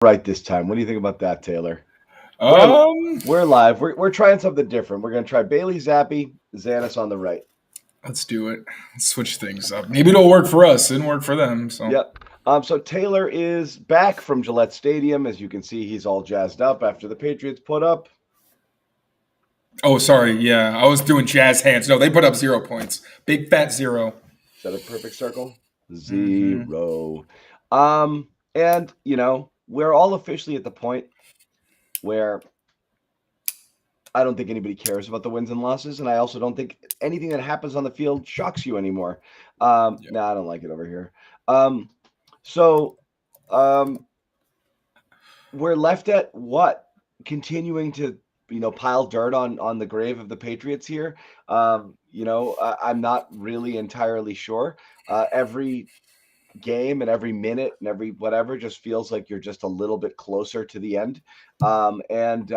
Right this time. What do you think about that, Taylor? We're Um, we're live. We're trying something different. We're gonna try Bailey Zappe, Zannis on the right. let's do it. Let's switch things up. Maybe it'll work for us. It didn't work for them. So. Yep. So Taylor is back from Gillette Stadium. As you can see, he's all jazzed up after the Patriots put up. Oh, sorry. Yeah, I was doing jazz hands. No, they put up 0 points. Big fat zero. Is that a perfect circle? Mm-hmm. Zero. And we're all officially at the point where I don't think anybody cares about the wins and losses, and I also don't think anything that happens on the field shocks you anymore. Yeah. No, I don't like it over here. So um, we're left at what? Continuing to pile dirt on the grave of the Patriots here. I'm not really entirely sure. Every game and every minute and every whatever just feels like you're just a little bit closer to the end, and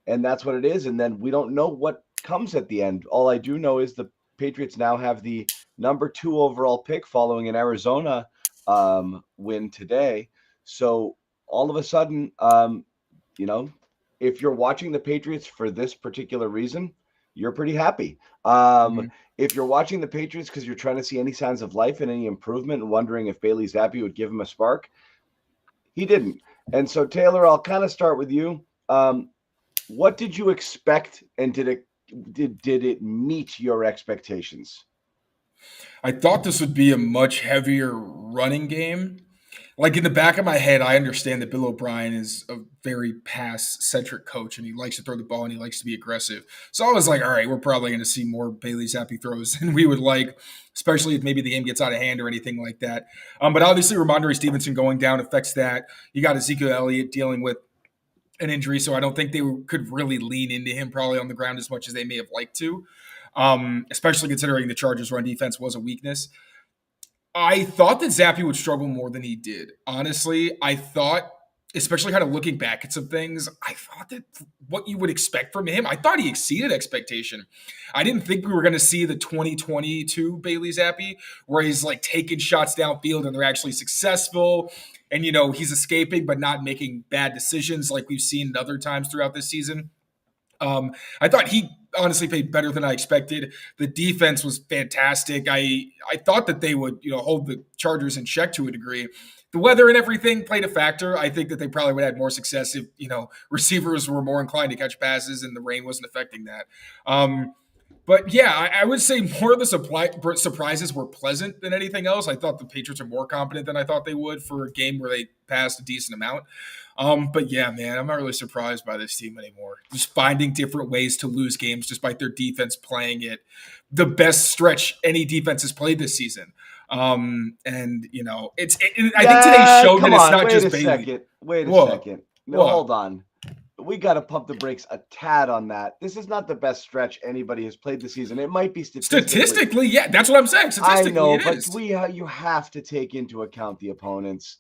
that's what it is. And then we don't know what comes at the end. All I do know is the Patriots now have the number 2 overall pick following an Arizona win today. So all of a sudden, if you're watching the Patriots for this particular reason, you're pretty happy. Mm-hmm. If you're watching the Patriots because you're trying to see any signs of life and any improvement and wondering if Bailey Zappe would give him a spark, he didn't. And so, Taylor, I'll kind of start with you. What did you expect, and did it meet your expectations? I thought this would be a much heavier running game. Like in the back of my head, I understand that Bill O'Brien is a very pass-centric coach, and he likes to throw the ball and he likes to be aggressive. So I was like, all right, we're probably going to see more Bailey Zappe throws than we would like, especially if maybe the game gets out of hand or anything like that. But obviously, Ramondre Stevenson going down affects that. You got Ezekiel Elliott dealing with an injury, so I don't think they could really lean into him probably on the ground as much as they may have liked to, especially considering the Chargers' run defense was a weakness. I thought that Zappe would struggle more than he did. Honestly, I thought, especially kind of looking back at some things, I thought that what you would expect from him, I thought he exceeded expectation. I didn't think we were going to see the 2022 Bailey Zappe where he's like taking shots downfield and they're actually successful. And, he's escaping but not making bad decisions like we've seen other times throughout this season. I thought he honestly played better than I expected. The defense was fantastic. I thought that they would, hold the Chargers in check to a degree. The weather and everything played a factor. I think that they probably would have had more success if, receivers were more inclined to catch passes and the rain wasn't affecting that. But yeah, I would say more of the surprises were pleasant than anything else. I thought the Patriots are more competent than I thought they would for a game where they passed a decent amount. But yeah, man, I'm not really surprised by this team anymore. Just finding different ways to lose games despite their defense playing it the best stretch any defense has played this season. And I think today showed that it's not just Bailey. Wait a What? second. No, What? hold on. We got to pump the brakes a tad on that. This is not the best stretch anybody has played this season. It might be Statistically, yeah, that's what I'm saying. Statistically, I know, it but is. you have to take into account the opponents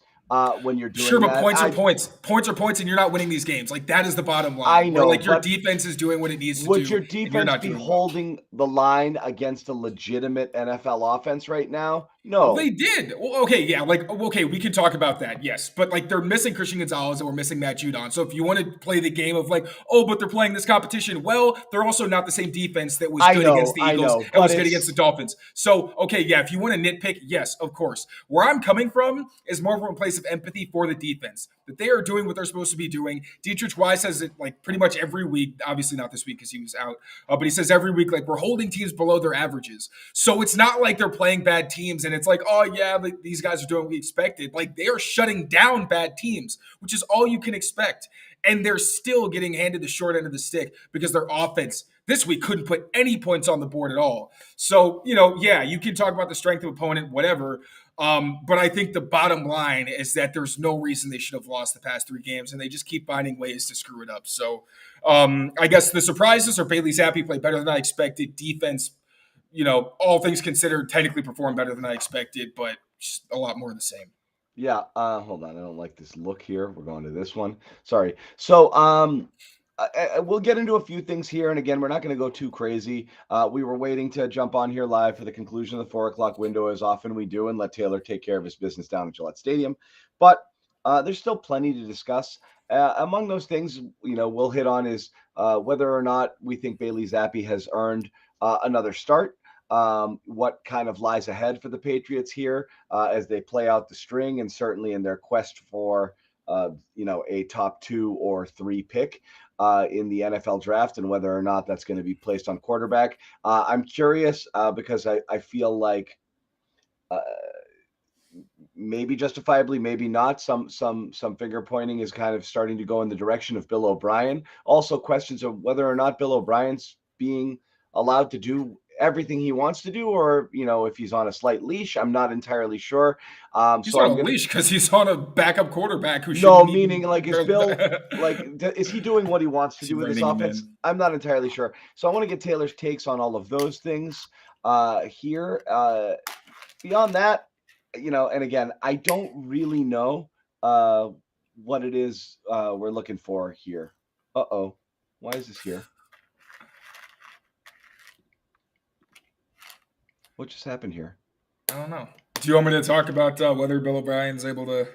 when you're doing Sure, but that. points are points. Points are points, and you're not winning these games. Like that is the bottom line. I Where know, like your but defense is doing what it needs to would do, your and you're defense not be doing well. holding the line against a legitimate NFL offense right now? Well, No. they did. Well, okay, yeah, okay, we can talk about that, yes. But like they're missing Christian Gonzalez and we're missing Matt Judon. So if you want to play the game of like, oh, but they're playing this competition, well, they're also not the same defense that was good against the I Eagles know, and but was good against it's the Dolphins. So, okay, yeah, if you want to nitpick, yes, of course. Where I'm coming from is more from a place of empathy for the defense. That they are doing what they're supposed to be doing. Dietrich Wise says it like pretty much every week, obviously not this week because he was out, but he says every week, like, we're holding teams below their averages. So it's not like they're playing bad teams and it's like, oh, yeah, these guys are doing what we expected. Like they are shutting down bad teams, which is all you can expect. And they're still getting handed the short end of the stick because their offense this week couldn't put any points on the board at all. So, yeah, you can talk about the strength of opponent, whatever. But I think the bottom line is that there's no reason they should have lost the past 3 games, and they just keep finding ways to screw it up. So I guess the surprises are Bailey Zappe played better than I expected. Defense, all things considered, technically performed better than I expected, but just a lot more of the same. Yeah, hold on. I don't like this look here. We're going to this one. Sorry. So, we'll get into a few things here, and again, we're not going to go too crazy. We were waiting to jump on here live for the conclusion of the 4 o'clock window, as often we do, and let Taylor take care of his business down at Gillette Stadium. But there's still plenty to discuss. Among those things, we'll hit on is whether or not we think Bailey Zappe has earned another start. What kind of lies ahead for the Patriots here as they play out the string, and certainly in their quest for a top 2 or 3 pick in the NFL draft, and whether or not that's going to be placed on quarterback. I'm curious because I feel like maybe justifiably, maybe not. Some finger pointing is kind of starting to go in the direction of Bill O'Brien. Also, questions of whether or not Bill O'Brien's being allowed to do everything he wants to do, or if he's on a slight leash. I'm not entirely sure. He's So on I'm a gonna leash because he's on a backup quarterback who no, shouldn't meaning even. like is Bill is he doing what he wants to Is he do with this reining him offense? in? I'm not entirely sure. So I want to get Taylor's takes on all of those things here. Beyond that, and again, I don't really know what it is we're looking for here. Uh-oh. Why is this here? What just happened here? I don't know. Do you want me to talk about whether Bill O'Brien's able to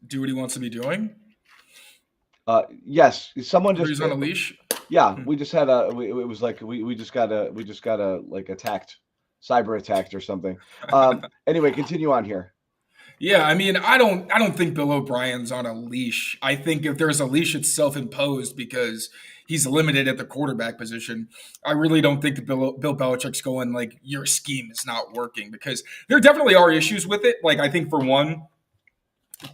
do what he wants to be doing? Yes, someone Whether just he's on a leash? yeah, we just had it was like we just got like attacked, cyber attacked or something. Anyway, continue on here. Yeah, I mean, I don't think Bill O'Brien's on a leash. I think if there's a leash, it's self-imposed because he's limited at the quarterback position. I really don't think that Bill Belichick's going like your scheme is not working, because there definitely are issues with it. Like, I think for one,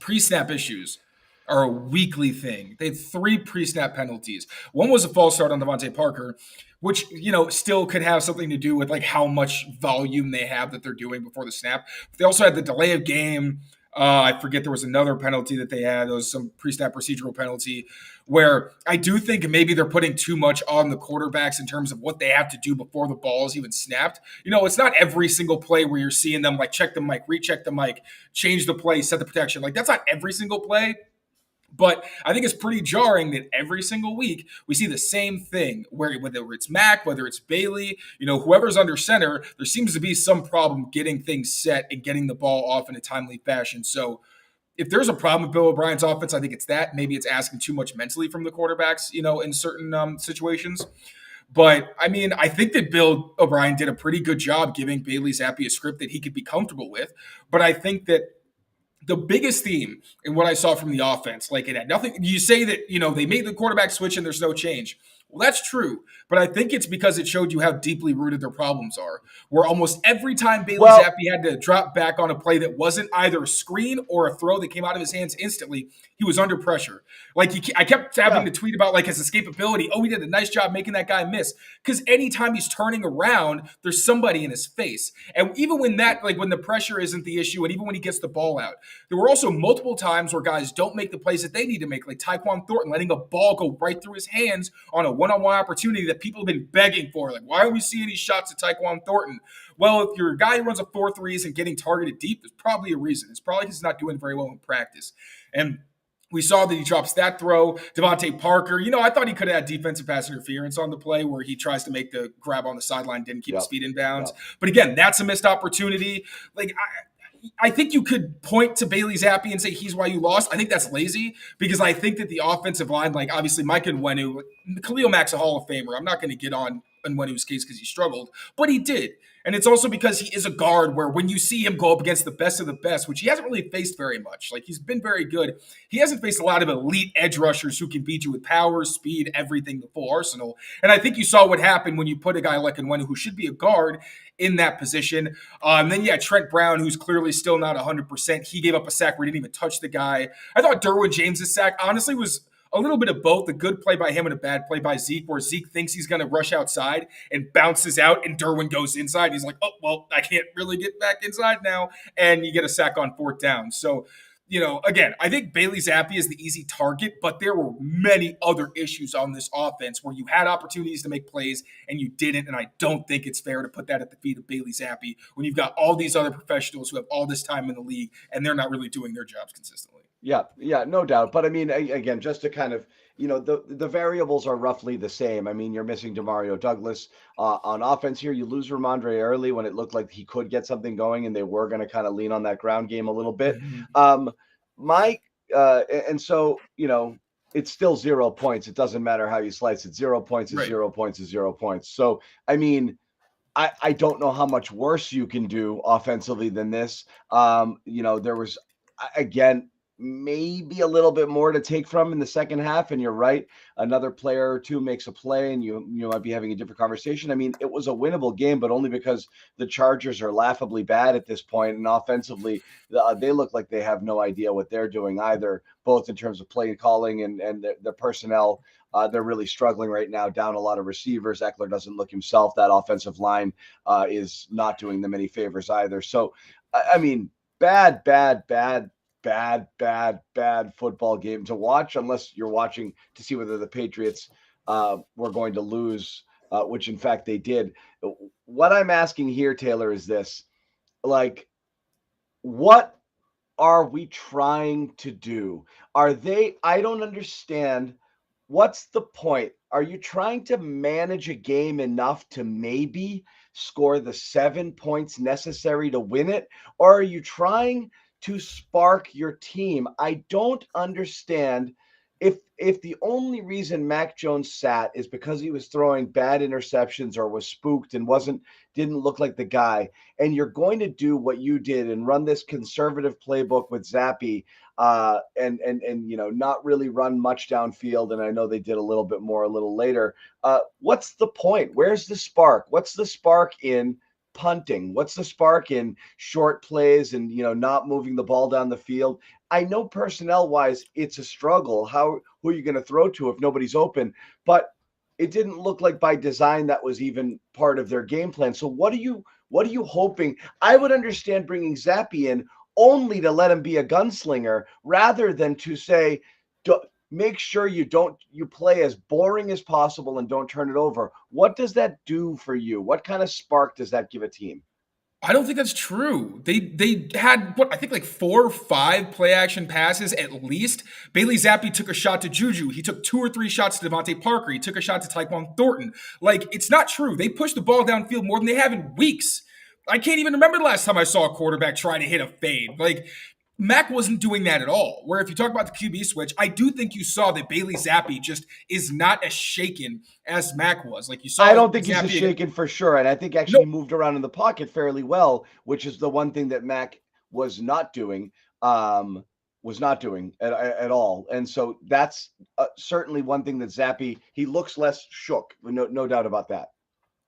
pre-snap issues are a weekly thing. They had 3 pre-snap penalties. One was a false start on Devontae Parker, which still could have something to do with like how much volume they have that they're doing before the snap. But they also had the delay of game. I forget, there was another penalty that they had. There was some pre-snap procedural penalty where I do think maybe they're putting too much on the quarterbacks in terms of what they have to do before the ball is even snapped. It's not every single play where you're seeing them like check the mic, recheck the mic, change the play, set the protection. Like, that's not every single play. But I think it's pretty jarring that every single week we see the same thing, where whether it's Mac, whether it's Bailey, whoever's under center, there seems to be some problem getting things set and getting the ball off in a timely fashion. So if there's a problem with Bill O'Brien's offense, I think it's that. Maybe it's asking too much mentally from the quarterbacks, in certain situations. But I mean, I think that Bill O'Brien did a pretty good job giving Bailey Zappe a script that he could be comfortable with. But I think that the biggest theme in what I saw from the offense, like, it had nothing. You say that, they made the quarterback switch and there's no change. Well, that's true, but I think it's because it showed you how deeply rooted their problems are. Where almost every time Bailey Well, Zappe had to drop back on a play that wasn't either a screen or a throw that came out of his hands instantly, he was under pressure. Like, I kept having yeah. to tweet about like his escapability. Oh, he did a nice job making that guy miss. Because anytime he's turning around, there's somebody in his face. And even when when the pressure isn't the issue, and even when he gets the ball out, there were also multiple times where guys don't make the plays that they need to make, like Tyquan Thornton letting a ball go right through his hands on a one-on-one opportunity that people have been begging for. Like, why are we seeing these shots at Tyquan Thornton? Well, if you're a guy who runs a 4-3 and getting targeted deep, there's probably a reason. It's probably because he's not doing very well in practice. And we saw that he drops that throw. Devontae Parker, I thought he could have had defensive pass interference on the play where he tries to make the grab on the sideline, didn't keep his feet in bounds. Yep. But again, that's a missed opportunity. Like, I think you could point to Bailey Zappe and say he's why you lost. I think that's lazy, because I think that the offensive line, like obviously Mike Nwenu, Khalil Mack's a Hall of Famer. I'm not going to get on Nwenu's case because he struggled, but he did. And it's also because he is a guard where when you see him go up against the best of the best, which he hasn't really faced very much, like he's been very good, he hasn't faced a lot of elite edge rushers who can beat you with power, speed, everything, the full arsenal. And I think you saw what happened when you put a guy like Nwenu, who should be a guard, in that position. Then you had Trent Brown, who's clearly still not 100%. He gave up a sack where he didn't even touch the guy. I thought Derwin James's sack, honestly, was a little bit of both, a good play by him and a bad play by Zeke, where Zeke thinks he's going to rush outside and bounces out, and Derwin goes inside. He's like, oh, well, I can't really get back inside now. And you get a sack on 4th down. So, again, I think Bailey Zappe is the easy target, but there were many other issues on this offense where you had opportunities to make plays and you didn't. And I don't think it's fair to put that at the feet of Bailey Zappe when you've got all these other professionals who have all this time in the league and they're not really doing their jobs consistently. Yeah, no doubt. But I mean, again, just to kind of, the variables are roughly the same. I mean, you're missing Demario Douglas on offense here. You lose Ramondre early when it looked like he could get something going, and they were going to kind of lean on that ground game a little bit. Mm-hmm. My and so, it's still 0 points. It doesn't matter how you slice it. 0 points is Right. 0 points is 0 points. So, I mean, I don't know how much worse you can do offensively than this. There was, again, maybe a little bit more to take from in the second half. And you're right. Another player or two makes a play and you might be having a different conversation. I mean, it was a winnable game, but only because the Chargers are laughably bad at this point. And offensively, they look like they have no idea what they're doing either, both in terms of play calling and the personnel. They're really struggling right now, down a lot of receivers. Eckler doesn't look himself. That offensive line is not doing them any favors either. So, I mean, bad football game to watch, unless you're watching to see whether the Patriots were going to lose, which in fact they did. What I'm asking here, Taylor, is this: like, what are we trying to do? I don't understand. What's the point? Are you trying to manage a game enough to maybe score the 7 points necessary to win it? Or are you trying to spark your team? I don't understand if the only reason Mac Jones sat is because he was throwing bad interceptions or was spooked and didn't look like the guy, and you're going to do what you did and run this conservative playbook with Zappe, and not really run much downfield. And I know they did a little bit more a little later. What's the point? Where's the spark? What's the spark in punting? What's the spark in short plays and not moving the ball down the field? I know personnel wise it's a struggle. Who are you going to throw to if nobody's open? But it didn't look like by design that was even part of their game plan. So what are you hoping? I would understand bringing Zappe in only to let him be a gunslinger rather than to say, make sure you play as boring as possible and don't turn it over. What does that do for you? What kind of spark does that give a team? I don't think that's true. They had I think like 4 or 5 play action passes at least. Bailey Zappe took a shot to Juju. He took 2 or 3 shots to Devontae Parker. He took a shot to Tyquan Thornton. Like, it's not true. They pushed the ball downfield more than they have in weeks. I can't even remember the last time I saw a quarterback try to hit a fade. Like, Mac wasn't doing that at all. Where if you talk about the QB switch, I do think you saw that Bailey Zappe just is not as shaken as Mac was. Like, you saw, I don't think Zappe, he's a shaken for sure, and I think actually moved around in the pocket fairly well, which is the one thing that Mac was not doing. At all. And so that's certainly one thing that Zappe, he looks less shook. No doubt about that.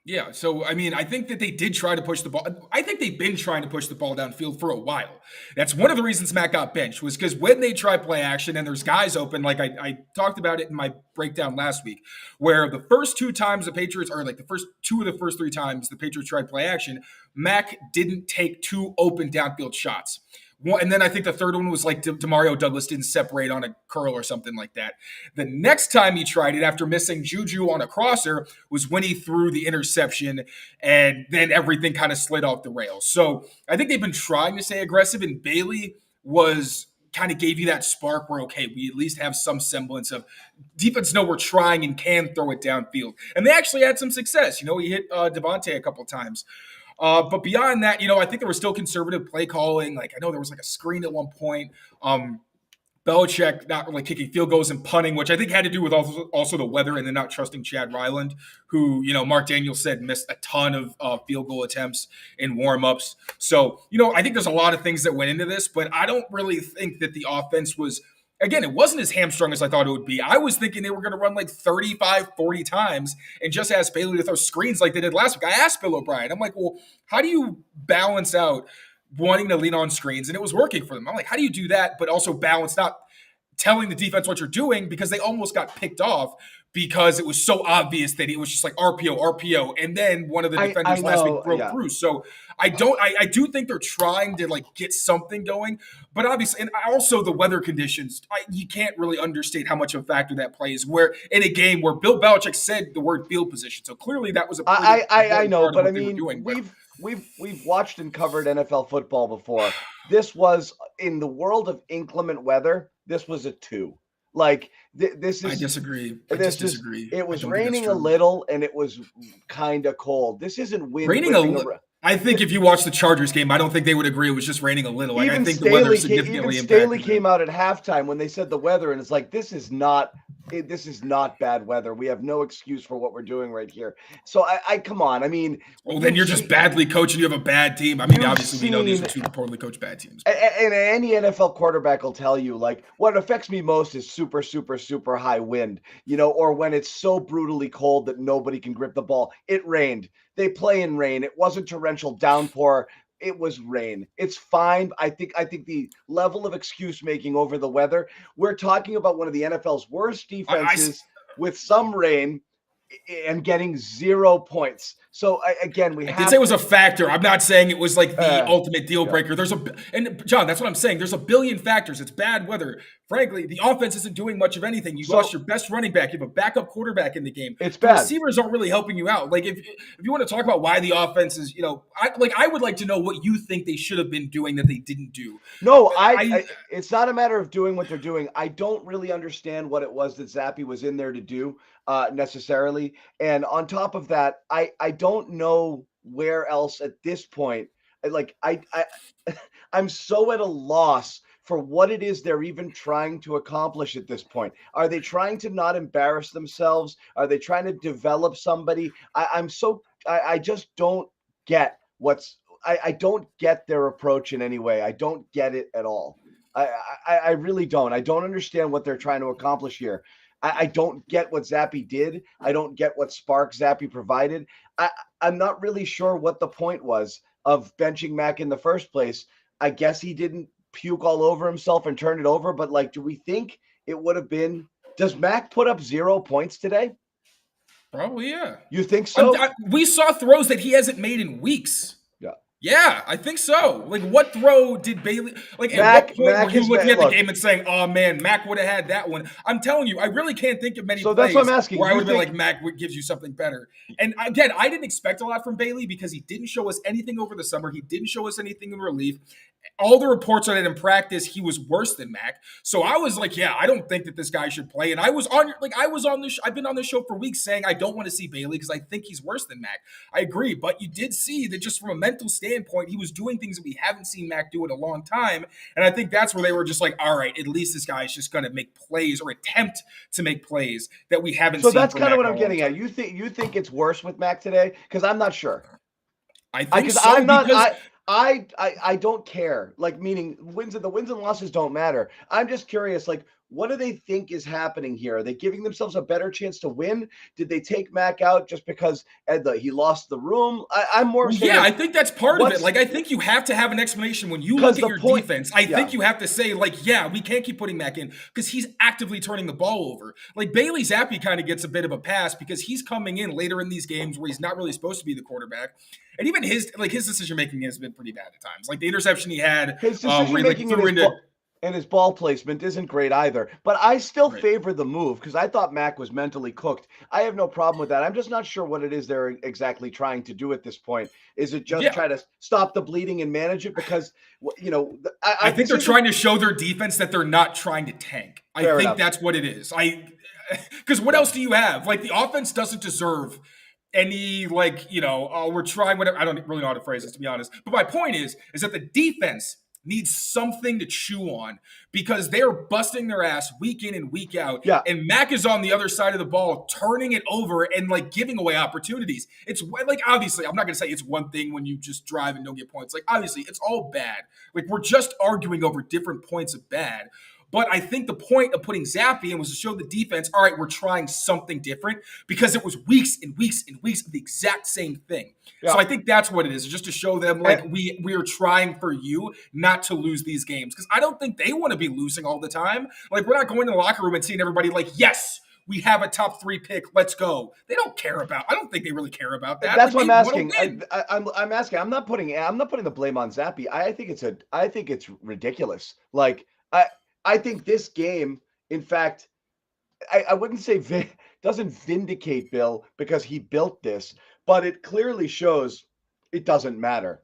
Yeah, so I mean, I think that they did try to push the ball. I think they've been trying to push the ball downfield for a while. That's one of the reasons Matt got benched, was because when they try play action and there's guys open, like I talked about it in my breakdown last week, where the first 2 times the Patriots, or like the first 2 of the first 3 times the Patriots tried play action, Mac didn't take 2 open downfield shots. And then I think the third one was like Demario Douglas didn't separate on a curl or something like that. The next time he tried it after missing Juju on a crosser was when he threw the interception, and then everything kind of slid off the rails. So I think they've been trying to stay aggressive, and Bailey was kind of gave you that spark where, okay, we at least have some semblance of defense know we're trying and can throw it downfield. And they actually had some success. He hit Devontae a couple times. But beyond that, I think there was still conservative play calling. Like, I know there was like a screen at one point. Belichick not really kicking field goals and punting, which I think had to do with also the weather and then not trusting Chad Ryland, who, Mark Daniels said missed a ton of field goal attempts in warmups. So, I think there's a lot of things that went into this, but I don't really think that the offense was – again, it wasn't as hamstrung as I thought it would be. I was thinking they were going to run like 35, 40 times and just ask Bailey to throw screens like they did last week. I asked Bill O'Brien, I'm like, well, how do you balance out wanting to lean on screens? And it was working for them. I'm like, how do you do that, but also balance not telling the defense what you're doing, because they almost got picked off because it was so obvious that it was just like RPO. And then one of the defenders last week broke through. So I do think they're trying to like get something going, but obviously, and also the weather conditions, you can't really understate how much of a factor that plays, where in a game where Bill Belichick said the word field position. So clearly that was a pretty I know, but I mean, doing. We've watched and covered NFL football before. This was, in the world of inclement weather, this was a 2. Like, this is. I disagree. Disagree. It was raining a little, and it was kind of cold. This isn't wind. I think if you watch the Chargers game, I don't think they would agree it was just raining a little. Like, I think the weather significantly Staley impacted came them. out at halftime when they said the weather, and it's like, this is not bad weather. We have no excuse for what we're doing right here. So I come on. I mean, Oh, then you're just badly coached and you have a bad team. I mean, obviously we know these are two poorly coached bad teams. And any NFL quarterback will tell you, like, what affects me most is super, super, super high wind, or when it's so brutally cold that nobody can grip the ball. It rained. They play in rain. It wasn't torrential downpour. It was rain. It's fine. I think the level of excuse making over the weather, we're talking about one of the NFL's worst defenses with some rain and getting 0 points. So again, I did say it was a factor. I'm not saying it was like the ultimate deal breaker. And John, that's what I'm saying. There's a billion factors. It's bad weather. Frankly, the offense isn't doing much of anything. You lost your best running back. You have a backup quarterback in the game. It's bad. The receivers aren't really helping you out. Like if you want to talk about why the offense is, I would like to know what you think they should have been doing that they didn't do. No, it's not a matter of doing what they're doing. I don't really understand what it was that Zappe was in there to do necessarily. And on top of that, I don't know where else at this point. I'm so at a loss for what it is they're even trying to accomplish at this point. Are they trying to not embarrass themselves? Are they trying to develop somebody? I just don't get I don't get their approach in any way. I don't get it at all. I really don't. I don't understand what they're trying to accomplish here. I don't get what Zappe did. I don't get what spark Zappe provided. I'm not really sure what the point was of benching Mac in the first place. I guess he didn't puke all over himself and turn it over. But do we think it would have been? Does Mac put up 0 points today? Probably, yeah. You think so? We saw throws that he hasn't made in weeks. Yeah, I think so. Like, what throw did Bailey? Like, at what point were you looking at the game and saying, "Oh man, Mac would have had that one"? I'm telling you, I really can't think of many. So that's what I'm asking. Where I would have been like, "Mac gives you something better." And again, I didn't expect a lot from Bailey because he didn't show us anything over the summer. He didn't show us anything in relief. All the reports on it in practice, he was worse than Mac. So I was like, yeah, I don't think that this guy should play. And I've been on this show for weeks saying I don't want to see Bailey because I think he's worse than Mac. I agree. But you did see that just from a mental standpoint, he was doing things that we haven't seen Mac do in a long time. And I think that's where they were just like, all right, at least this guy is just going to make plays or attempt to make plays that we haven't seen. So that's kind of what I'm getting at. You think it's worse with Mac today? Because I'm not sure. I think so. I'm not. I don't care. Meaning the wins and losses don't matter. I'm just curious. What do they think is happening here? Are they giving themselves a better chance to win? Did they take Mac out just because he lost the room? I'm more. Yeah, I think that's part of it. I think you have to have an explanation when you look at your defense. I think you have to say, yeah, we can't keep putting Mac in because he's actively turning the ball over. Bailey Zappe kind of gets a bit of a pass because he's coming in later in these games where he's not really supposed to be the quarterback. And even his decision making has been pretty bad at times. The interception he had, his decision making and his ball placement isn't great either. But I still favor the move because I thought Mac was mentally cooked. I have no problem with that. I'm just not sure what it is they're exactly trying to do at this point. Is it just try to stop the bleeding and manage it? Because, I think they're trying to show their defense that they're not trying to tank. I think that's what it is. Because what else do you have? The offense doesn't deserve any we're trying whatever. I don't really know how to phrase this, to be honest. But my point is that the defense needs something to chew on because they're busting their ass week in and week out. Yeah. And Mac is on the other side of the ball, turning it over and giving away opportunities. It's obviously, I'm not going to say it's one thing when you just drive and don't get points. Obviously, it's all bad. We're just arguing over different points of bad. But I think the point of putting Zappe in was to show the defense, all right, we're trying something different because it was weeks and weeks and weeks of the exact same thing. Yeah. So I think that's what it is, just to show them we are trying for you not to lose these games. Because I don't think they want to be losing all the time. We're not going to the locker room and seeing everybody yes, we have a top 3 pick. Let's go. They don't care about. I don't think they really care about that. That's what I'm asking. I'm asking. I'm not putting the blame on Zappe. I think it's ridiculous. I think this game, in fact, I wouldn't say doesn't vindicate Bill because he built this, but it clearly shows it doesn't matter.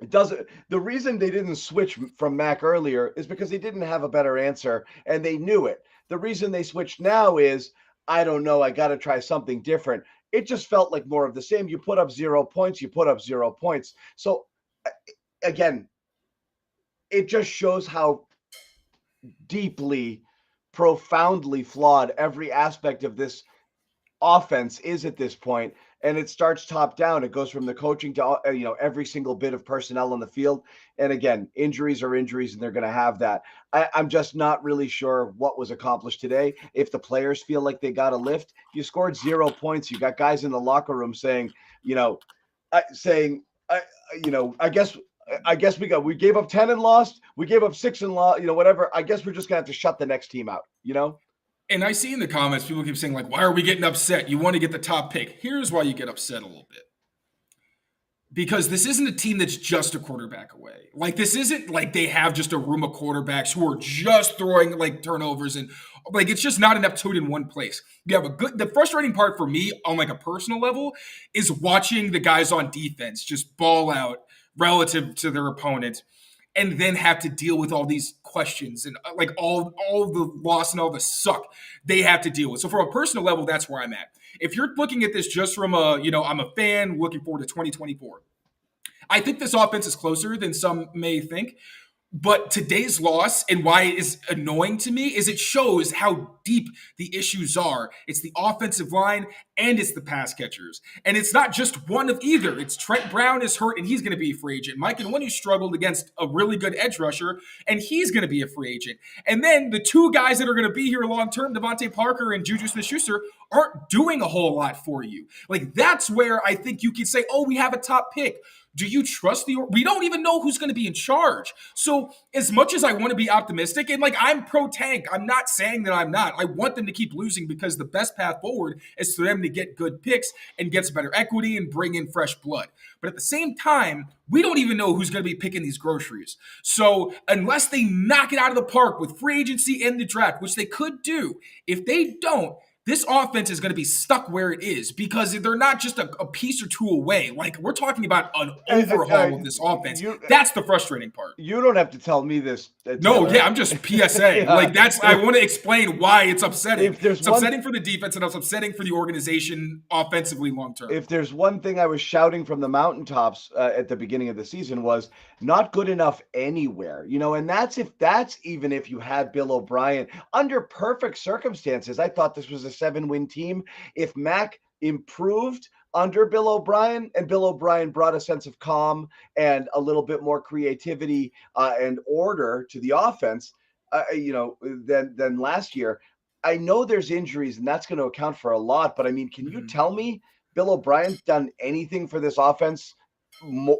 It doesn't. The reason they didn't switch from Mac earlier is because they didn't have a better answer and they knew it. The reason they switched now is, I don't know, I got to try something different. it just felt like more of the same. You put up 0 points, you put up 0 points. So again, it just shows how deeply, profoundly flawed every aspect of this offense is at this point. And it starts top down. It goes from the coaching to every single bit of personnel on the field. And again, injuries are injuries, and they're going to have that. I'm just not really sure what was accomplished today. If the players feel like they got a lift, you scored 0 points. You got guys in the locker room saying, I guess we gave up 10 and lost. We gave up 6 and lost. Whatever. I guess we're just gonna have to shut the next team out. And I see in the comments, people keep saying, like, why are we getting upset? You want to get the top pick. Here's why you get upset a little bit. Because this isn't a team that's just a quarterback away. Like, this isn't like they have just a room of quarterbacks who are just throwing, like, turnovers. And, like, it's just not enough to it in one place. You have the frustrating part for me on, like, a personal level is watching the guys on defense just ball out relative to their opponent, and then have to deal with all these questions and like all the loss and all the suck they have to deal with. So from a personal level, that's where I'm at. If you're looking at this just from I'm a fan looking forward to 2024. I think this offense is closer than some may think. But today's loss and why it is annoying to me is it shows how deep the issues are. It's the offensive line and it's the pass catchers. And it's not just one of either. It's Trent Brown is hurt and he's going to be a free agent. Mike Nwunu struggled against a really good edge rusher and he's going to be a free agent. And then the two guys that are going to be here long term, Devontae Parker and Juju Smith-Schuster, aren't doing a whole lot for you. Like, that's where I think you could say, oh, we have a top pick. Do you trust we don't even know who's going to be in charge. So as much as I want to be optimistic, and like I'm pro tank, I'm not saying that I'm not. I want them to keep losing because the best path forward is for them to get good picks and get some better equity and bring in fresh blood. But at the same time, we don't even know who's going to be picking these groceries. So unless they knock it out of the park with free agency and the draft, which they could do, if they don't, this offense is going to be stuck where it is because they're not just a piece or two away. Like, we're talking about an overhaul of this offense. That's the frustrating part. You don't have to tell me this. No, yeah, I'm just PSA. Yeah. Like, I want to explain why it's upsetting. It's upsetting for the defense and it's upsetting for the organization offensively long term. If there's one thing I was shouting from the mountaintops at the beginning of the season was not good enough anywhere, and that's even if you had Bill O'Brien under perfect circumstances. I thought this was a 7-win team. If Mac improved under Bill O'Brien and Bill O'Brien brought a sense of calm and a little bit more creativity and order to the offense, than last year. I know there's injuries and that's going to account for a lot, but I mean, can you tell me Bill O'Brien's done anything for this offense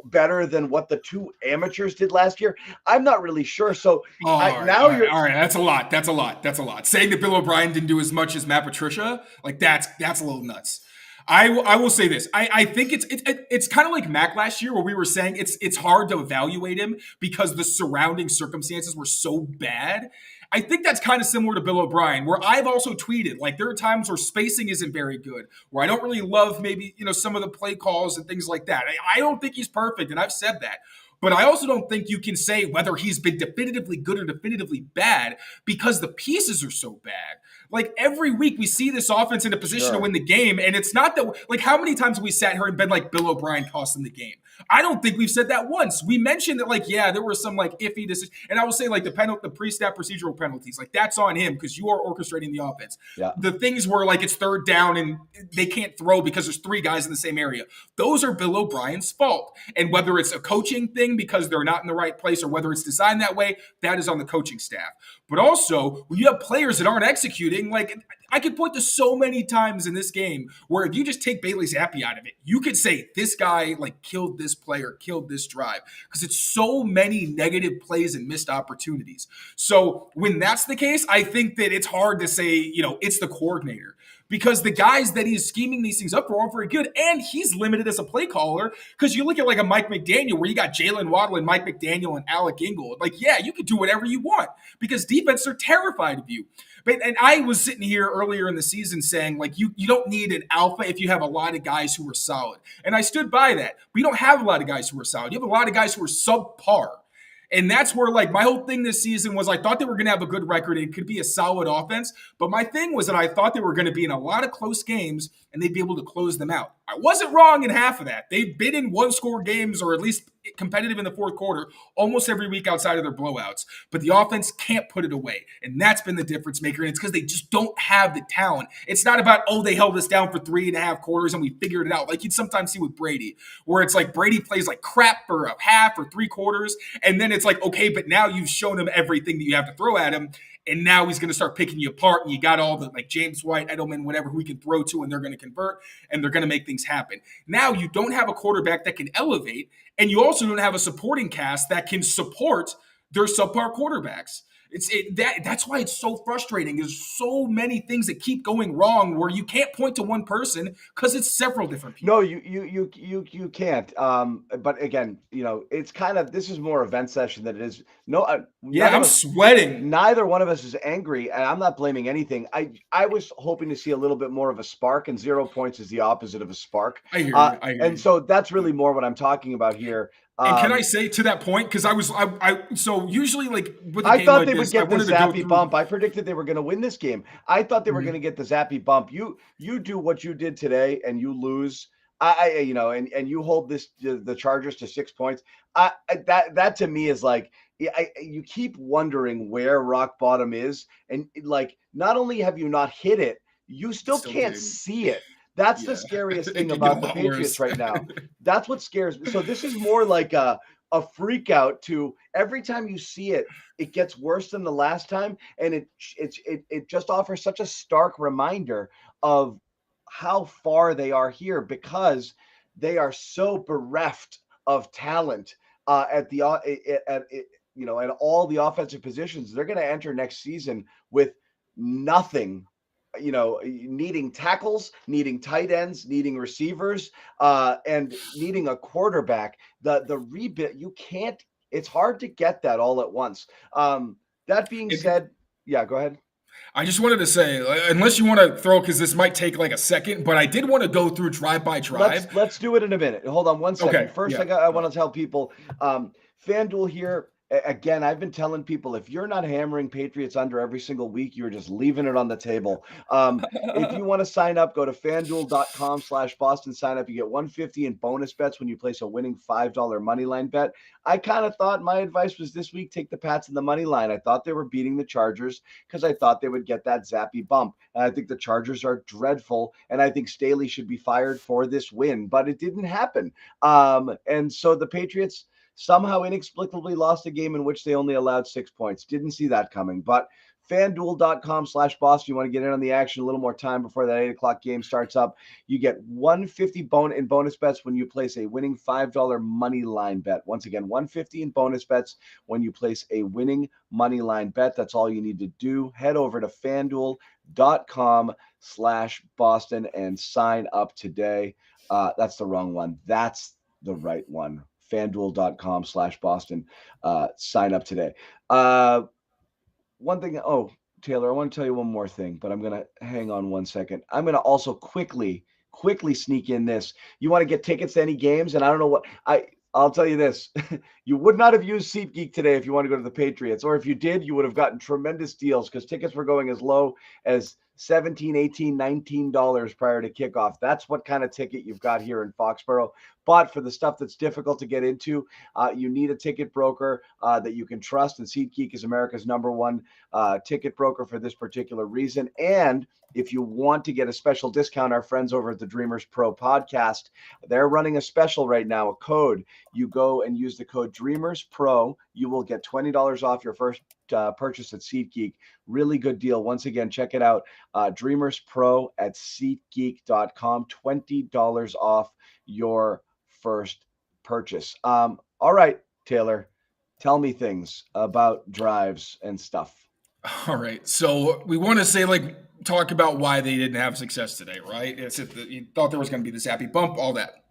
better than what the two amateurs did last year? I'm not really sure. So all right. That's a lot. That's a lot. Saying that Bill O'Brien didn't do as much as Matt Patricia, like that's a little nuts. I will say this. I think it's kind of like Mac last year where we were saying it's hard to evaluate him because the surrounding circumstances were so bad. I think that's kind of similar to Bill O'Brien, where I've also tweeted, like, there are times where spacing isn't very good, where I don't really love maybe, some of the play calls and things like that. I don't think he's perfect, and I've said that. But I also don't think you can say whether he's been definitively good or definitively bad because the pieces are so bad. Like, every week we see this offense in a position to win the game, and it's not that, like, how many times have we sat here and been like, Bill O'Brien cost them the game? I don't think we've said that once. We mentioned that, like, yeah, there were some, like, iffy decisions. And I will say, like, the pre-snap procedural penalties, like, that's on him because you are orchestrating the offense. Yeah. The things where, like, it's third down and they can't throw because there's three guys in the same area. Those are Bill O'Brien's fault. And whether it's a coaching thing because they're not in the right place or whether it's designed that way, that is on the coaching staff. But also, when you have players that aren't executing, like, I could point to so many times in this game where if you just take Bailey Zappe out of it, you could say this guy, like, killed this player, killed this drive, because it's so many negative plays and missed opportunities. So when that's the case, I think that it's hard to say, it's the coordinator. Because the guys that he's scheming these things up for aren't very good, and he's limited as a play caller. Because you look at like a Mike McDaniel, where you got Jalen Waddle and Mike McDaniel and Alec Ingold. Like, yeah, you can do whatever you want because defense are terrified of you. And I was sitting here earlier in the season saying, like, you don't need an alpha if you have a lot of guys who are solid. And I stood by that. We don't have a lot of guys who are solid. You have a lot of guys who are subpar. And that's where, like, my whole thing this season was I thought they were going to have a good record. It could be a solid offense. But my thing was that I thought they were going to be in a lot of close games and they'd be able to close them out. I wasn't wrong in half of that. They've been in one-score games, or at least competitive in the fourth quarter, almost every week outside of their blowouts. But the offense can't put it away. And that's been the difference maker. And it's because they just don't have the talent. It's not about, oh, they held us down for 3.5 quarters and we figured it out. Like you'd sometimes see with Brady, where it's like Brady plays like crap for a half or 3 quarters. And then it's like, okay, but now you've shown him everything that you have to throw at him. And now he's going to start picking you apart. And you got all the, like, James White, Edelman, whatever, who he can throw to, and they're going to convert and they're going to make things happen. Now you don't have a quarterback that can elevate, and you also don't have a supporting cast that can support their subpar quarterbacks. That's why it's so frustrating. There's so many things that keep going wrong where you can't point to one person because it's several different people. No, you can't. But again, it's kind of, this is more event session than it is. No, I'm sweating. Neither one of us is angry, and I'm not blaming anything. I was hoping to see a little bit more of a spark, and 0 points is the opposite of a spark. I hear you. So that's really more what I'm talking about here. And can I say to that point, because so usually, like, with a I game thought like they this, would get the Zappe bump. I predicted they were going to win this game. I thought they were going to get the Zappe bump. You do what you did today, and you lose. And you hold the Chargers to 6 points. That to me is like, you keep wondering where rock bottom is, and like, not only have you not hit it, you still can't see it. That's the scariest thing about the Patriots right now. That's what scares me. So this is more like a freak out to every time you see it, it gets worse than the last time. And it just offers such a stark reminder of how far they are here, because they are so bereft of talent at all the offensive positions. They're going to enter next season with nothing, needing tackles, needing tight ends, needing receivers, and needing a quarterback. The rebuild, it's hard to get that all at once. That being said, yeah, go ahead. I just wanted to say, unless you want to throw, because this might take like a second, but I did want to go through drive by drive. Let's do it in a minute. Hold on 1 second. Okay, First, yeah. I want to tell people, FanDuel here. Again, I've been telling people, if you're not hammering Patriots under every single week, you're just leaving it on the table. If you want to sign up, go to FanDuel.com/Boston. Sign up. You get $150 in bonus bets when you place a winning $5 money line bet. I kind of thought my advice was this week, take the Pats in the money line. I thought they were beating the Chargers because I thought they would get that Zappe bump. And I think the Chargers are dreadful, and I think Staley should be fired for this win, but it didn't happen. And so the Patriots somehow inexplicably lost a game in which they only allowed 6 points. Didn't see that coming. But FanDuel.com/Boston, you want to get in on the action a little more time before that 8 o'clock game starts up. You get $150 in bonus bets when you place a winning $5 money line bet. Once again, $150 in bonus bets when you place a winning money line bet. That's all you need to do. Head over to FanDuel.com/Boston and sign up today. That's the wrong one. That's the right one. FanDuel.com/Boston. Sign up today. One thing. Oh, Taylor, I want to tell you one more thing, but I'm going to hang on 1 second. I'm going to also quickly sneak in this. You want to get tickets to any games? And I don't know what I'll tell you this. You would not have used SeatGeek today if you want to go to the Patriots, or if you did, you would have gotten tremendous deals because tickets were going as low as $17, $18, $19 prior to kickoff. That's what kind of ticket you've got here in Foxborough. But for the stuff that's difficult to get into, you need a ticket broker that you can trust. And SeatGeek is America's #1 ticket broker for this particular reason. And if you want to get a special discount, our friends over at the Dreamers Pro podcast, they're running a special right now, a code. You go and use the code Dreamers Pro. You will get $20 off your first purchase at SeatGeek. Really good deal. Once again, check it out. Dreamers Pro at SeatGeek.com. $20 off your first purchase. All right, Taylor, tell me things about drives and stuff. All right. So we want to talk about why they didn't have success today, right? You thought there was going to be the Zappe bump, all that.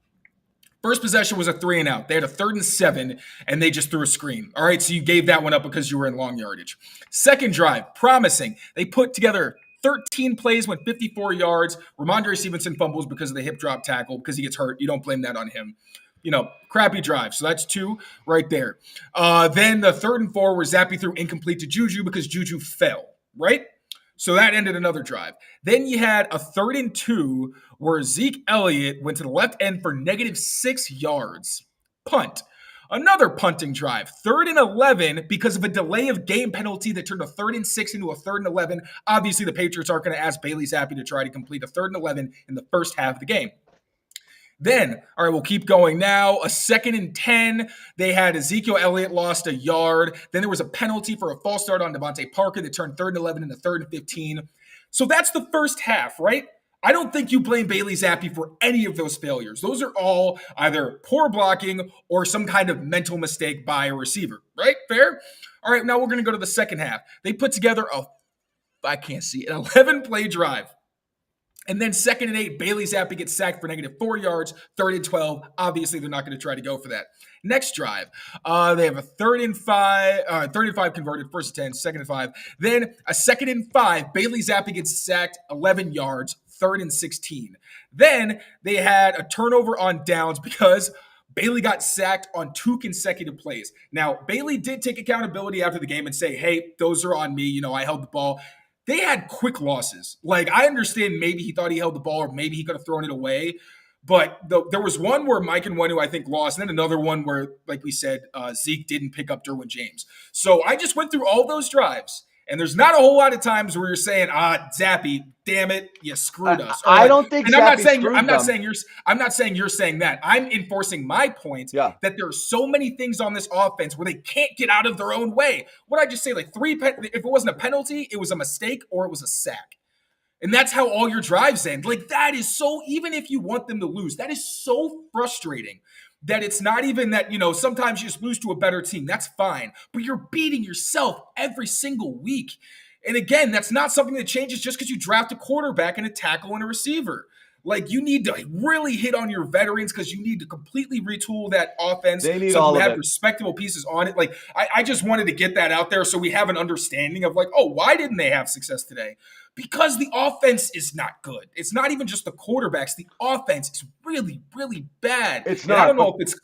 First possession was a 3-and-out. They had a 3rd and 7, and they just threw a screen. All right, so you gave that one up because you were in long yardage. Second drive, promising. They put together 13 plays, went 54 yards. Ramondre Stevenson fumbles because of the hip drop tackle, because he gets hurt. You don't blame that on him. Crappy drive. So that's 2 right there. Then the 3rd and 4 where Zappe threw incomplete to Juju because Juju fell, right? So that ended another drive. Then you had a 3rd and 2 where Zeke Elliott went to the left end for -6 yards. Punt. Another punting drive. 3rd and 11 because of a delay of game penalty that turned a 3rd and 6 into a 3rd and 11. Obviously, the Patriots aren't going to ask Bailey Zappe to try to complete a 3rd and 11 in the first half of the game. Then, all right, we'll keep going now. A 2nd and 10. They had Ezekiel Elliott lost a yard. Then there was a penalty for a false start on Devontae Parker that turned 3rd and 11 into 3rd and 15. So that's the first half, right? I don't think you blame Bailey Zappe for any of those failures. Those are all either poor blocking or some kind of mental mistake by a receiver, right? Fair? All right, now we're going to go to the second half. They put together an 11-play drive. And then 2nd and 8, Bailey Zappe gets sacked for -4 yards, 3rd and 12. Obviously, they're not going to try to go for that. Next drive, they have a 3rd and 5 converted, 1st and 10, 2nd and 5. Then a 2nd and 5, Bailey Zappe gets sacked 11 yards, 3rd and 16. Then they had a turnover on downs because Bailey got sacked on 2 consecutive plays. Now, Bailey did take accountability after the game and say, hey, those are on me. I held the ball. They had quick losses. Like, I understand maybe he thought he held the ball or maybe he could have thrown it away. But there was one where Mike and Wenu, I think, lost, and then another one where, like we said, Zeke didn't pick up Derwin James. So I just went through all those drives, and there's not a whole lot of times where you're saying, Zappe, damn it, you screwed us. I don't think and Zappe I'm not saying you're saying that. I'm enforcing my point that there are so many things on this offense where they can't get out of their own way. What did I just say? Like if it wasn't a penalty, it was a mistake or it was a sack. And that's how all your drives end. Like, that is so, even if you want them to lose, that is so frustrating that it's not even that, sometimes you just lose to a better team. That's fine. But you're beating yourself every single week. And again, that's not something that changes just because you draft a quarterback and a tackle and a receiver. Like, you need to really hit on your veterans because you need to completely retool that offense they need so all you of have it. Respectable pieces on it. Like, I just wanted to get that out there so we have an understanding of, like, why didn't they have success today? Because the offense is not good. It's not even just the quarterbacks. The offense is really, really bad. It's not. I don't know if it's.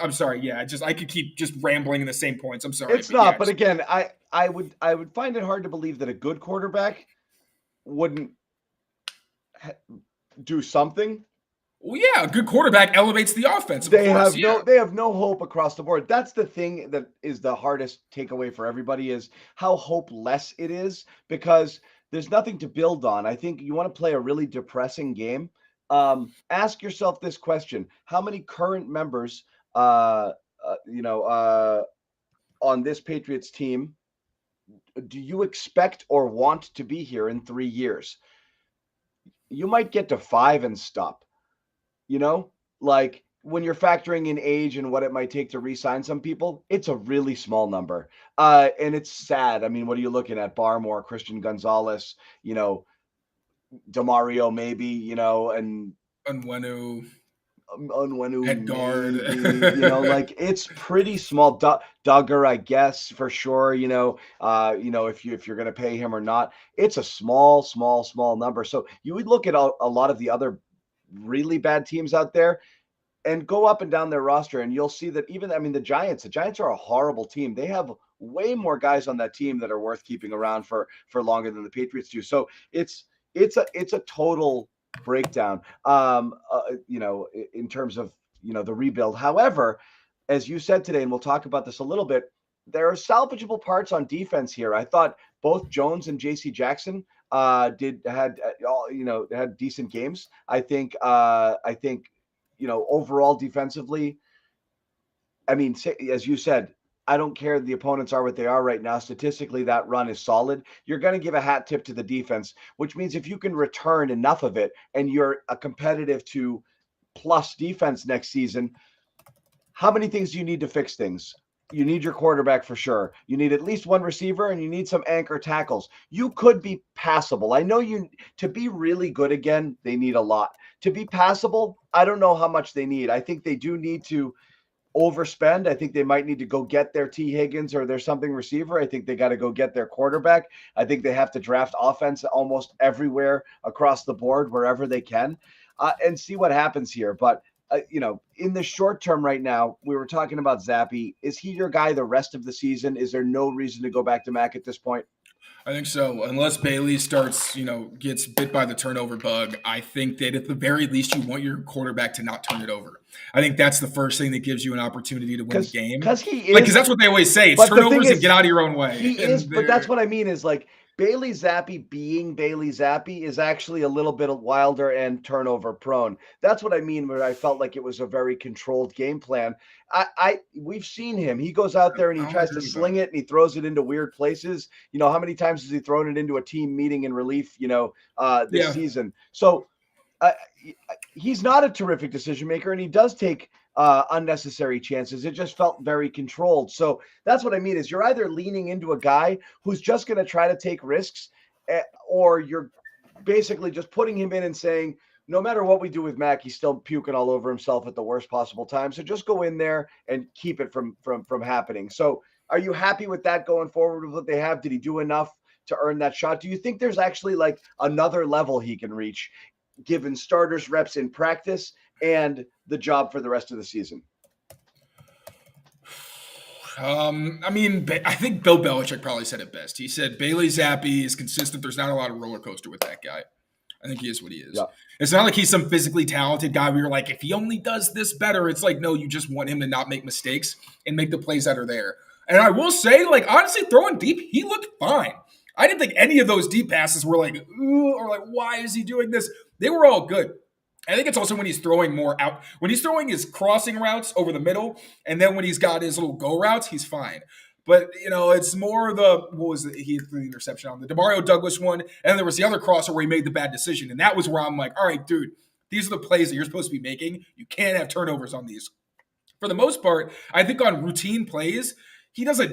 I'm sorry. Yeah, I could keep just rambling in the same points. I'm sorry. It's not. But again, I would find it hard to believe that a good quarterback wouldn't do something. Well, yeah, a good quarterback elevates the offense. They have no hope across the board. That's the thing that is the hardest takeaway for everybody is how hopeless it is because there's nothing to build on. I think you want to play a really depressing game. Ask yourself this question: how many current members, on this Patriots team, do you expect or want to be here in 3 years? You might get to 5 and stop. Like when you're factoring in age and what it might take to re-sign some people, it's a really small number. And it's sad. I mean, what are you looking at? Barmore, Christian Gonzalez, DeMario maybe, and Unwenu at guard. Like it's pretty small. Duggar, I guess, for sure, if you're going to pay him or not. It's a small number. So you would look at a lot of the other really bad teams out there and go up and down their roster and you'll see that the Giants are a horrible team. They have way more guys on that team that are worth keeping around for longer than the Patriots do. So it's a total breakdown, in terms of, the rebuild. However, as you said today, and we'll talk about this a little bit, there are salvageable parts on defense here. I thought both Jones and JC Jackson had decent games. I think overall defensively, as you said, I don't care the opponents are what they are right now. Statistically, that run is solid. You're going to give a hat tip to the defense, which means if you can return enough of it and you're a competitive to plus defense next season, how many things do you need to fix things? You need your quarterback for sure. You need at least one receiver and you need some anchor tackles. You could be passable. I know to be really good again, they need a lot. To be passable, I don't know how much they need. I think they do need to overspend. I think they might need to go get their T. Higgins or their something receiver. I think they got to go get their quarterback. I think they have to draft offense almost everywhere across the board, wherever they can, and see what happens here. But in the short term right now, we were talking about Zappe. Is he your guy the rest of the season? Is there no reason to go back to Mac at this point? I think so. Unless Bailey starts, gets bit by the turnover bug, I think that at the very least you want your quarterback to not turn it over. I think that's the first thing that gives you an opportunity to win the game. Because he is, because that's what they always say: it's but the thing turnovers and is, get out of your own way. he is, but that's what I mean is like Bailey Zappe being Bailey Zappe is actually a little bit wilder and turnover prone. That's what I mean where I felt like it was a very controlled game plan. We've seen him. He goes out there and he tries to sling it and he throws it into weird places. How many times has he thrown it into a team meeting in relief, this season? So he's not a terrific decision maker, and he does take unnecessary chances. It just felt very controlled. So that's what I mean is you're either leaning into a guy who's just going to try to take risks, or you're basically just putting him in and saying, no matter what we do with Mac, he's still puking all over himself at the worst possible time. So just go in there and keep it from happening. So are you happy with that going forward with what they have? Did he do enough to earn that shot? Do you think there's actually like another level he can reach given starters reps in practice and the job for the rest of the season? I think Bill Belichick probably said it best. He said Bailey Zappe is consistent. There's not a lot of roller coaster with that guy. I think he is what he is. Yeah. It's not like he's some physically talented guy where you're like, if he only does this better, it's like, no, you just want him to not make mistakes and make the plays that are there. And I will say, like, honestly, throwing deep, he looked fine. I didn't think any of those deep passes were like, ooh, or like, why is he doing this? They were all good. I think it's also when he's throwing more out, when he's throwing his crossing routes over the middle, and then when he's got his little go routes, he's fine. But, it's more he had the interception on the DeMario Douglas one, and there was the other crosser where he made the bad decision. And that was where I'm like, all right, dude, these are the plays that you're supposed to be making. You can't have turnovers on these. For the most part, I think on routine plays, he does a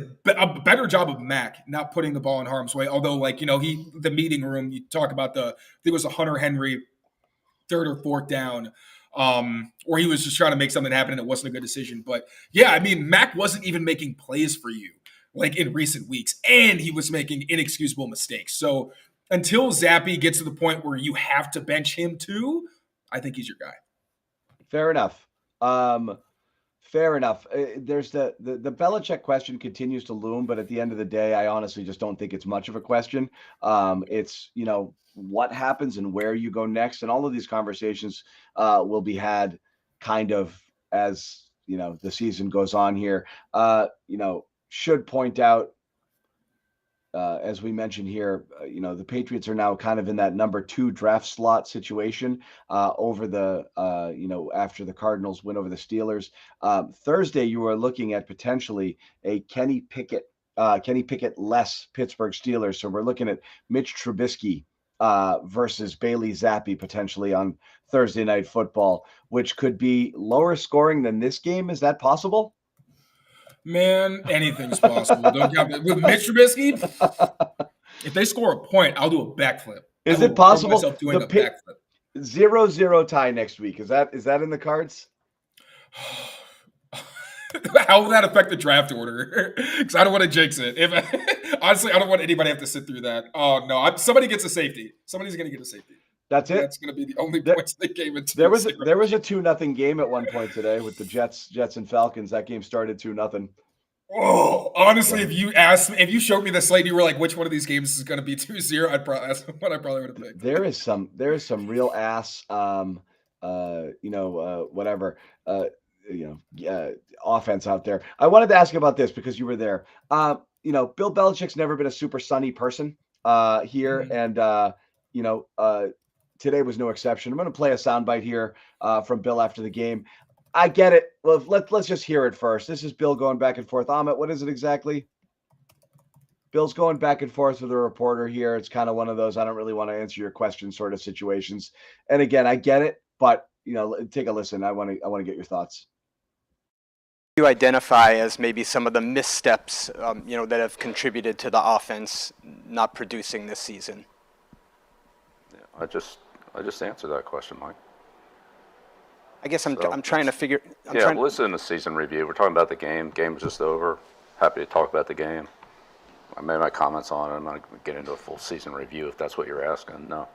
better job of Mac not putting the ball in harm's way. Although, the meeting room, you talk about I think it was a Hunter Henry third or fourth down, where he was just trying to make something happen and it wasn't a good decision. But yeah, Mac wasn't even making plays for you like in recent weeks, and he was making inexcusable mistakes. So until Zappe gets to the point where you have to bench him too, I think he's your guy. Fair enough. Fair enough. There's the Belichick question continues to loom, but at the end of the day, I honestly just don't think it's much of a question. It's, what happens and where you go next. And all of these conversations will be had kind of as, the season goes on here. Should point out, as we mentioned here, the Patriots are now kind of in that number 2 draft slot situation over the, after the Cardinals win over the Steelers. Thursday, you are looking at potentially a Kenny Pickett-less Pittsburgh Steelers. So we're looking at Mitch Trubisky versus Bailey Zappe potentially on Thursday Night Football, which could be lower scoring than this game. Is that possible? Man, anything's possible. Don't count that. With Mitch Trubisky, if they score a point, I'll do a backflip. Is it possible? Doing a backflip. 0-0 tie next week. Is that in the cards? How will that affect the draft order? Because I don't want to jinx it. Honestly, I don't want anybody to have to sit through that. Oh no! Somebody gets a safety. Somebody's going to get a safety. That's it. That's going to be the only points they gave it. There was a 2-0 game at one point today with the Jets and Falcons. That game started 2-0. Oh, honestly, if you showed me the slate, you were like, which one of these games is going to be 2-0? That's what I probably would have picked. There is some real ass, offense out there. I wanted to ask you about this because you were there. Bill Belichick's never been a super sunny person here, and today was no exception. I'm going to play a soundbite here from Bill after the game. I get it. Well, let's just hear it first. This is Bill going back and forth. Amit, what is it exactly? Bill's going back and forth with a reporter here. It's kind of one of those I don't really want to answer your question sort of situations. And again, I get it, but take a listen. I want to get your thoughts. You identify as maybe some of the missteps, that have contributed to the offense not producing this season? Yeah, I just answered that question, Mike. I guess I'm trying to figure. Well, this isn't a season review. We're talking about the game. Game was just over. Happy to talk about the game. I made my comments on it. I'm not going to get into a full season review if that's what you're asking. No.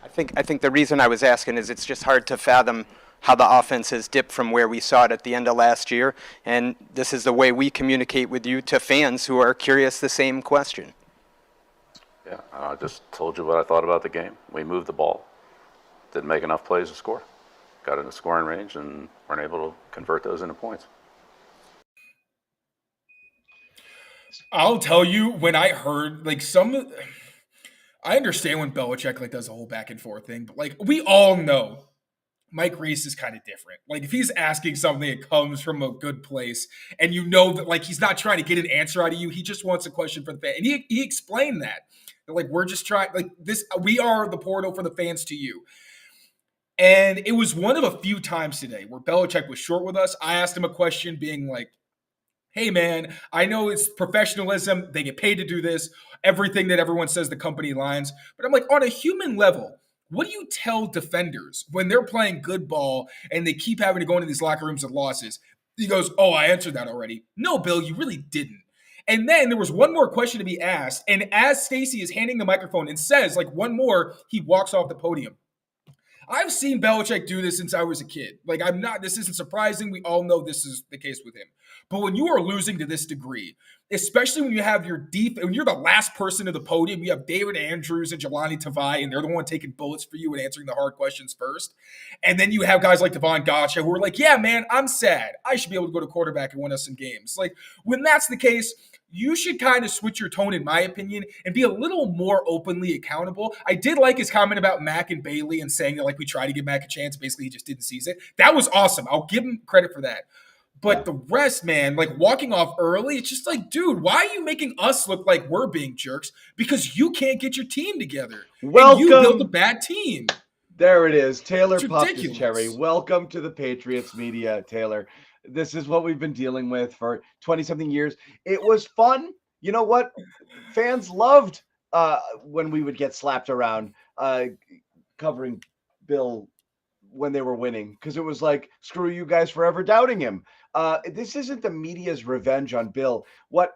I think the reason I was asking is it's just hard to fathom how the offense has dipped from where we saw it at the end of last year, and this is the way we communicate with you to fans who are curious the same question. Yeah, I just told you what I thought about the game. We moved the ball, didn't make enough plays to score. Got in the scoring range and weren't able to convert those into points. I'll tell you, when I heard I understand when Belichick does a whole back and forth thing, but we all know Mike Reese is kind of different. If he's asking something that comes from a good place, and you know that he's not trying to get an answer out of you, he just wants a question for the fan. And he explained that. We're just trying this. We are the portal for the fans to you. And it was one of a few times today where Belichick was short with us. I asked him a question, being hey, man, I know it's professionalism. They get paid to do this. Everything that everyone says, the company lines. But I'm on a human level, what do you tell defenders when they're playing good ball and they keep having to go into these locker rooms with losses? He goes, oh, I answered that already. No, Bill, you really didn't. And then there was one more question to be asked. And as Stacey is handing the microphone and says, one more, he walks off the podium. I've seen Belichick do this since I was a kid. This isn't surprising. We all know this is the case with him. But when you are losing to this degree, especially when you have when you're the last person to the podium, you have David Andrews and Jelani Tavai, and they're the one taking bullets for you and answering the hard questions first. And then you have guys like Devon Gotcha who are yeah, man, I'm sad. I should be able to go to quarterback and win us some games. When that's the case, you should kind of switch your tone, in my opinion, and be a little more openly accountable. I did like his comment about Mac and Bailey and saying that we try to give Mac a chance. Basically, he just didn't seize it. That was awesome. I'll give him credit for that. But the rest, man, walking off early, it's just dude, why are you making us look like we're being jerks? Because you can't get your team together. Welcome. And you built a bad team. There it is. Taylor It's popped ridiculous. his cherry. Welcome to the Patriots Media, Taylor. This is what we've been dealing with for 20-something years. It was fun. You know what? Fans loved when we would get slapped around covering Bill when they were winning, because it was screw you guys for ever doubting him. This isn't the media's revenge on Bill. What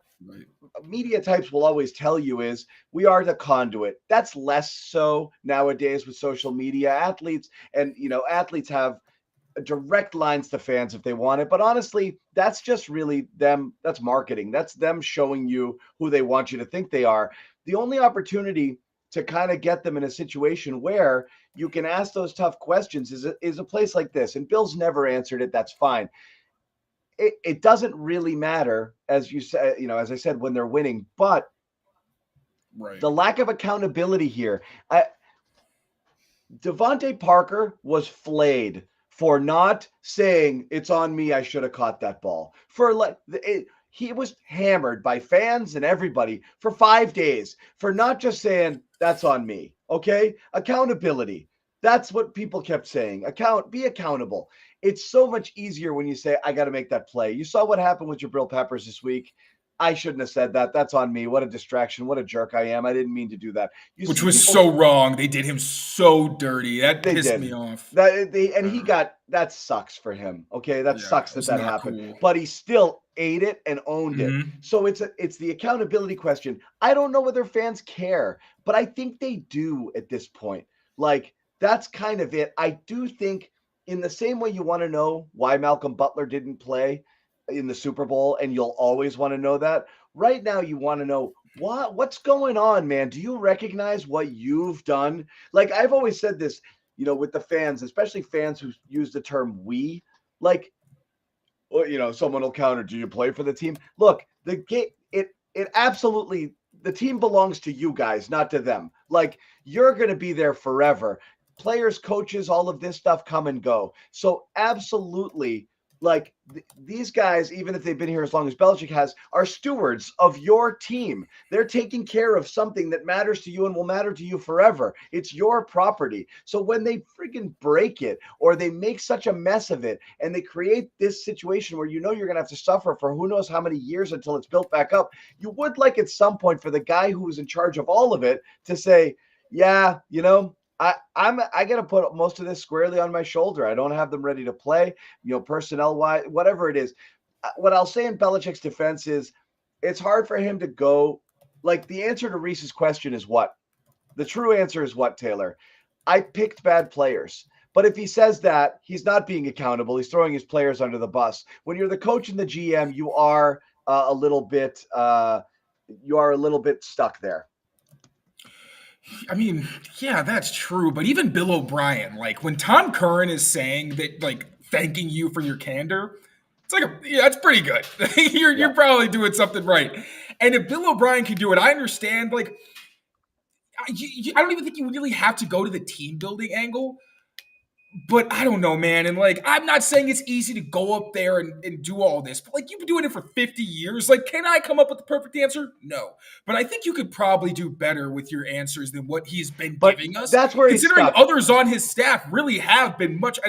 media types will always tell you is we are the conduit. That's less so nowadays with social media. Athletes have direct lines to fans if they want it. But honestly, that's just really them. That's marketing. That's them showing you who they want you to think they are. The only opportunity to kind of get them in a situation where you can ask those tough questions is a place like this. And Bill's never answered it. That's fine. It doesn't really matter, as you said, as I said, when they're winning, but the lack of accountability here. Devontae Parker was flayed for not saying it's on me. I should have caught that ball. He was hammered by fans and everybody for 5 days for not just saying that's on me. Okay. Accountability. That's what people kept saying. Be accountable. It's so much easier when you say, I got to make that play. You saw what happened with Jabril Peppers this week. I shouldn't have said that. That's on me. What a distraction. What a jerk I am. I didn't mean to do that. Which was so wrong. They did him so dirty. That pissed me off. That sucks for him. Okay. That sucks that happened. Cool. But he still ate it and owned it. So it's the accountability question. I don't know whether fans care, but I think they do at this point. That's kind of it. I do think, in the same way you want to know why Malcolm Butler didn't play in the Super Bowl, and you'll always want to know that. Right now, you want to know what's going on, man. Do you recognize what you've done? I've always said this, with the fans, especially fans who use the term "we." Someone will counter. Do you play for the team? Look, the game. It absolutely. The team belongs to you guys, not to them. You're going to be there forever. Players, coaches, all of this stuff come and go. So absolutely, these guys, even if they've been here as long as Belichick has, are stewards of your team. They're taking care of something that matters to you and will matter to you forever. It's your property. So when they freaking break it, or they make such a mess of it, and they create this situation where you're going to have to suffer for who knows how many years until it's built back up, you would like at some point for the guy who was in charge of all of it to say, yeah, I got to put most of this squarely on my shoulder. I don't have them ready to play, personnel wise, whatever it is. What I'll say in Belichick's defense is it's hard for him to go. The answer to Reese's question is what? The true answer is what, Taylor? I picked bad players. But if he says that, he's not being accountable. He's throwing his players under the bus. When you're the coach and the GM, you are a little bit stuck there. I mean, yeah, that's true. But even Bill O'Brien, like when Tom Curran is saying that, like thanking you for your candor, it's like, that's pretty good. You're probably doing something right. And if Bill O'Brien can do it, I understand. Like, I don't even think you really have to go to the team building angle. But I don't know, man. And like, I'm not saying it's easy to go up there and do all this, but like, you've been doing it for 50 years. Like, can I come up with the perfect answer? No. But I think you could probably do better with your answers than what he's been giving us. That's where he's considering stuck. Others on his staff really have been much.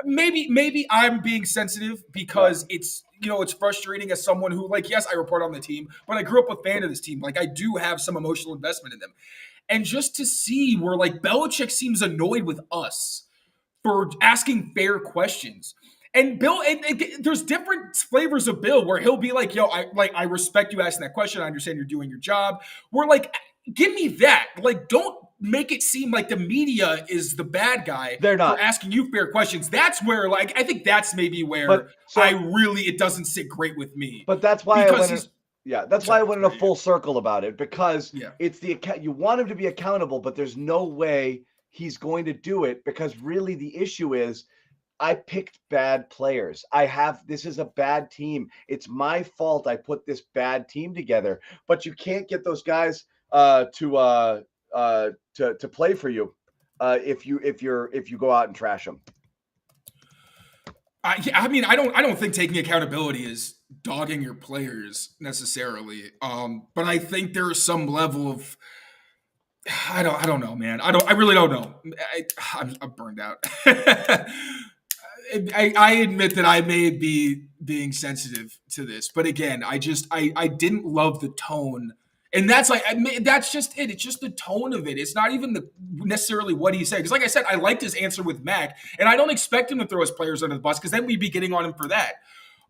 Maybe I'm being sensitive because it's frustrating as someone who, like, yes, I report on the team, but I grew up a fan of this team. Like, I do have some emotional investment in them. And just to see where like Belichick seems annoyed with us for asking fair questions. And Bill, and there's different flavors of Bill where he'll be like, I respect you asking that question. I understand you're doing your job. We're like, give me that. Like, don't make it seem like the media is the bad guy They're not. for asking you fair questions. That's where, like, I think that's maybe where it doesn't sit great with me. But that's why I went in a full circle about it, because it's you want him to be accountable, but there's no way he's going to do it, because really the issue is I picked bad players. This is a bad team. It's my fault I put this bad team together, but you can't get those guys to play for you if you go out and trash them. I mean, I don't think taking accountability is dogging your players necessarily. But I think there is some level of I don't know, man. I really don't know. I'm burned out. I admit that I may be being sensitive to this, but again, I didn't love the tone, and that's just it. It's just the tone of it. It's not even necessarily what he said. Because, like I said, I liked his answer with Mac, and I don't expect him to throw his players under the bus, because then we'd be getting on him for that.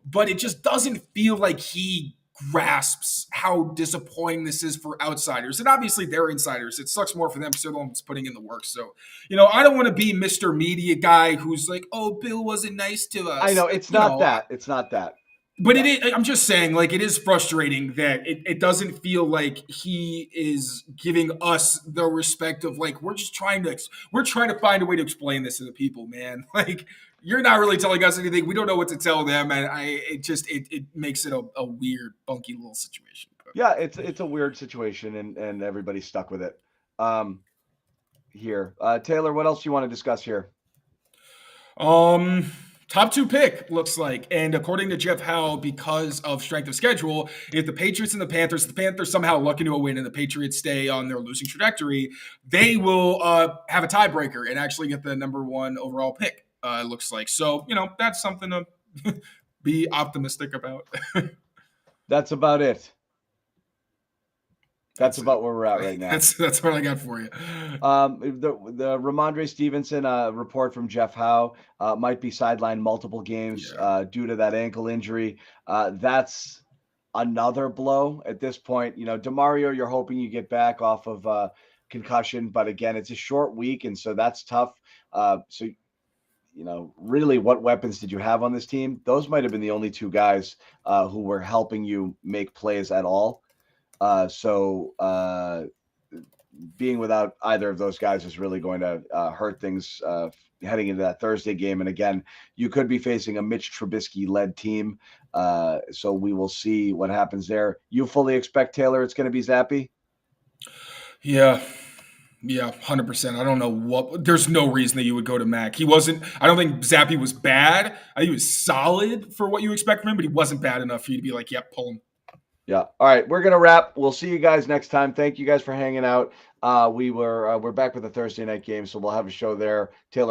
But it just doesn't feel like he grasps how disappointing this is for outsiders. And obviously they're insiders. It sucks more for them because they're the ones putting in the work. So, I don't want to be Mr. Media guy who's like, oh, Bill wasn't nice to us. I know, it's not that. It's not that. But it is, I'm just saying, like, it is frustrating that it doesn't feel like he is giving us the respect of, like, we're trying to find a way to explain this to the people, man. Like, you're not really telling us anything. We don't know what to tell them. And it makes it a weird, funky little situation. But, yeah, it's a weird situation, and everybody's stuck with it. Here. Taylor, what else do you want to discuss here? Top 2 pick, looks like. And according to Jeff Howe, because of strength of schedule, if the Patriots and the Panthers somehow luck into a win and the Patriots stay on their losing trajectory, they will have a tiebreaker and actually get the number 1 overall pick, it looks like. So, that's something to be optimistic about. That's about it. That's about where we're at right now. That's what I got for you. The Ramondre Stevenson report from Jeff Howe might be sidelined multiple games due to that ankle injury. That's another blow at this point. DeMario, you're hoping you get back off of concussion, but again, it's a short week, and so that's tough. So really, what weapons did you have on this team? Those might have been the only 2 guys who were helping you make plays at all. So being without either of those guys is really going to hurt things heading into that Thursday game. And again, you could be facing a Mitch Trubisky-led team. So we will see what happens there. You fully expect, Taylor, it's going to be Zappe? Yeah, 100%. I don't know there's no reason that you would go to Mac. I don't think Zappe was bad. I think he was solid for what you expect from him, but he wasn't bad enough for you to be like, pull him. Yeah. All right. We're going to wrap. We'll see you guys next time. Thank you guys for hanging out. We're back with the Thursday night game, so we'll have a show there. Taylor